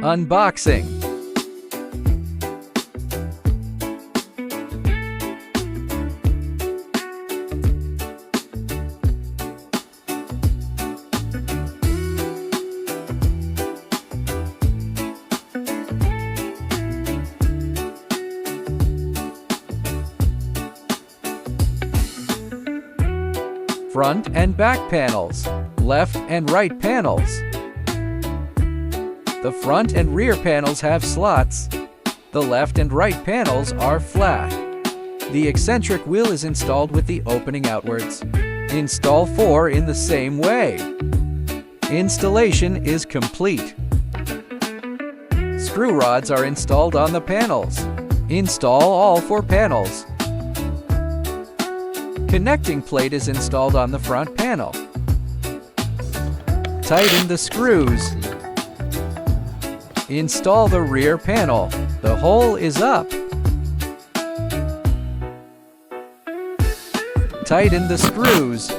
Unboxing. Front and back panels, left and right panels. The front and rear panels have slots. The left and right panels are flat. The eccentric wheel is installed with the opening outwards. Install 4 in the same way. Installation is complete. Screw rods are installed on the panels. Install all 4 panels. Connecting plate is installed on the front panel. Tighten the screws. Install the rear panel. The hole is up. Tighten the screws.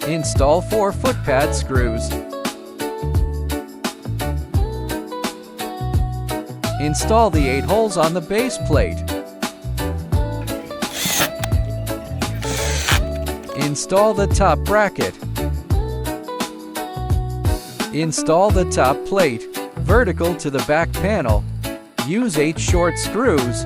Install 4 foot pad screws. Install the 8 holes on the base plate. Install the top bracket. Install the top plate, vertical to the back panel. Use 8 short screws.